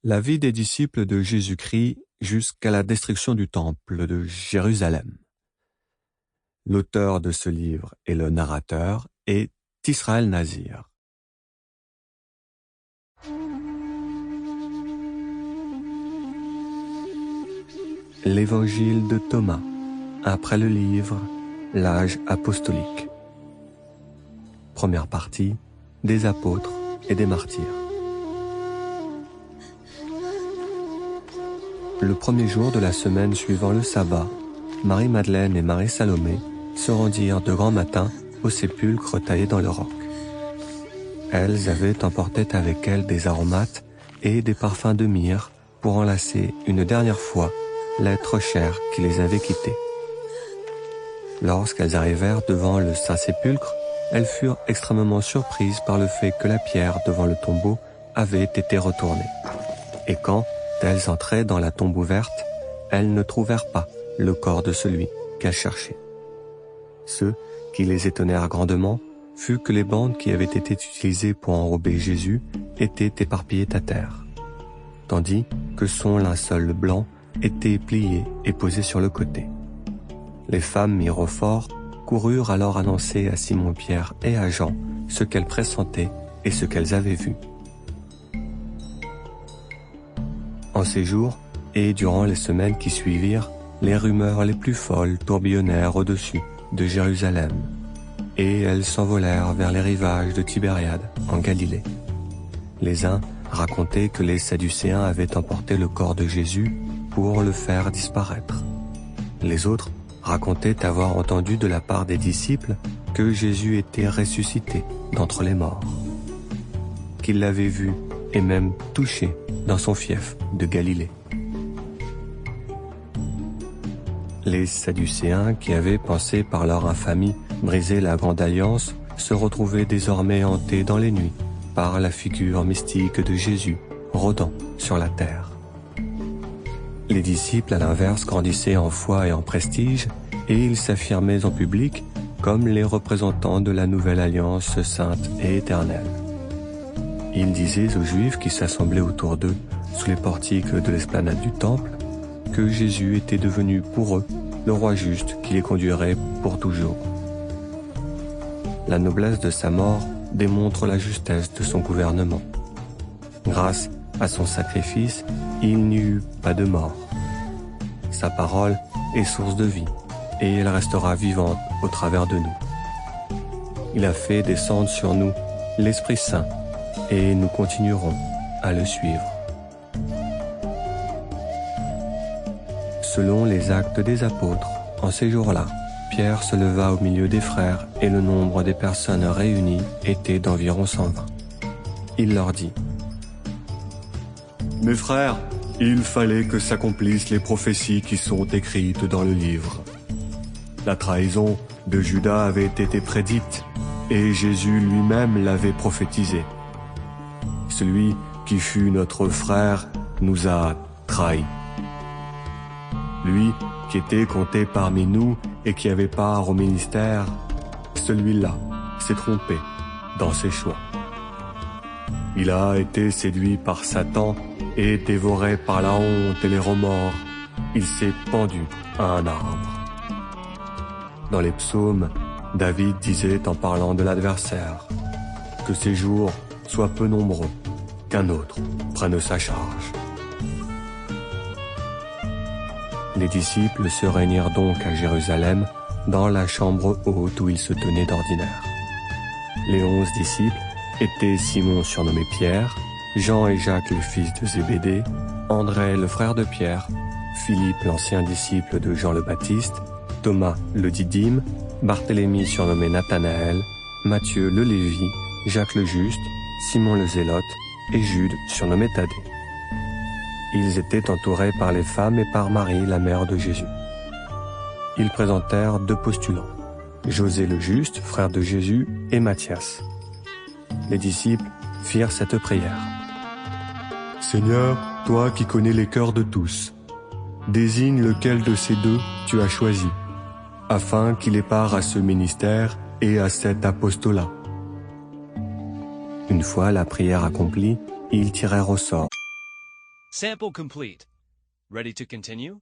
La vie des disciples de Jésus-Christ jusqu'à la destruction du temple de Jérusalem. L'auteur de ce livre et le narrateur est Israël Nazir. L'évangile de Thomas, après le livre L'âge apostolique. Première partie, des apôtres et des martyrs. Le premier jour de la semaine suivant le sabbat, Marie-Madeleine et Marie-Salomé se rendirent de grand matin au sépulcre taillé dans le roc. Elles avaient emporté avec elles des aromates et des parfums de myrrhe pour enlacer une dernière fois l'être cher qui les avait quittées. Lorsqu'elles arrivèrent devant le Saint-Sépulcre, elles furent extrêmement surprises par le fait que la pierre devant le tombeau avait été retournée. Et quand elles entraient dans la tombe ouverte, elles ne trouvèrent pas le corps de celui qu'elles cherchaient. Ce qui les étonnèrent grandement fut que les bandes qui avaient été utilisées pour enrober Jésus étaient éparpillées à terre, tandis que son linceul blanc était plié et posé sur le côté. Les femmes mirent au fort, coururent alors annoncer à Simon-Pierre et à Jean ce qu'elles pressentaient et ce qu'elles avaient vu. En ces jours, et durant les semaines qui suivirent, les rumeurs les plus folles tourbillonnèrent au-dessus de Jérusalem, et elles s'envolèrent vers les rivages de Tibériade, en Galilée. Les uns racontaient que les Sadducéens avaient emporté le corps de Jésus pour le faire disparaître. Les autres racontaient avoir entendu de la part des disciples que Jésus était ressuscité d'entre les morts, qu'il l'avait vu et même touché dans son fief de Galilée. Les Sadducéens, qui avaient pensé par leur infamie briser la grande alliance, se retrouvaient désormais hantés dans les nuits par la figure mystique de Jésus rôdant sur la terre. Les disciples, à l'inverse, grandissaient en foi et en prestige, et ils s'affirmaient en public comme les représentants de la nouvelle alliance sainte et éternelle. Ils disaient aux Juifs qui s'assemblaient autour d'eux sous les portiques de l'esplanade du temple que Jésus était devenu pour eux le roi juste qui les conduirait pour toujours. La noblesse de sa mort démontre la justesse de son gouvernement. Grâce à son sacrifice, il n'y eut pas de mort. Sa parole est source de vie, et elle restera vivante au travers de nous. Il a fait descendre sur nous l'Esprit Saint, et nous continuerons à le suivre. Selon les actes des apôtres, en ces jours-là, Pierre se leva au milieu des frères, et le nombre des personnes réunies était d'environ 120. Il leur dit: « Mes frères, il fallait que s'accomplissent les prophéties qui sont écrites dans le livre. La trahison de Judas avait été prédite, et Jésus lui-même l'avait prophétisé. Celui qui fut notre frère nous a trahis. Lui qui était compté parmi nous et qui avait part au ministère, celui-là s'est trompé dans ses choix. Il a été séduit par Satan et dévoré par la honte et les remords, il s'est pendu à un arbre. » Dans les psaumes, David disait en parlant de l'adversaire que ses jours soient peu nombreux, qu'un autre prenne sa charge. Les disciples se réunirent donc à Jérusalem, dans la chambre haute où ils se tenaient d'ordinaire. Les 11 disciples étaient Simon surnommé Pierre, Jean et Jacques les fils de Zébédée, André le frère de Pierre, Philippe l'ancien disciple de Jean le Baptiste, Thomas le Didyme, Barthélemy surnommé Nathanaël, Matthieu le Lévi, Jacques le Juste, Simon le Zélote et Jude surnommé Thaddée. Ils étaient entourés par les femmes et par Marie, la mère de Jésus. Ils présentèrent 2 postulants, José le Juste, frère de Jésus, et Matthias. Les disciples firent cette prière. « Seigneur, toi qui connais les cœurs de tous, désigne lequel de ces 2 tu as choisi, afin qu'il ait part à ce ministère et à cet apostolat. » Une fois la prière accomplie, ils tirèrent au sort Sample complete. Ready to continue?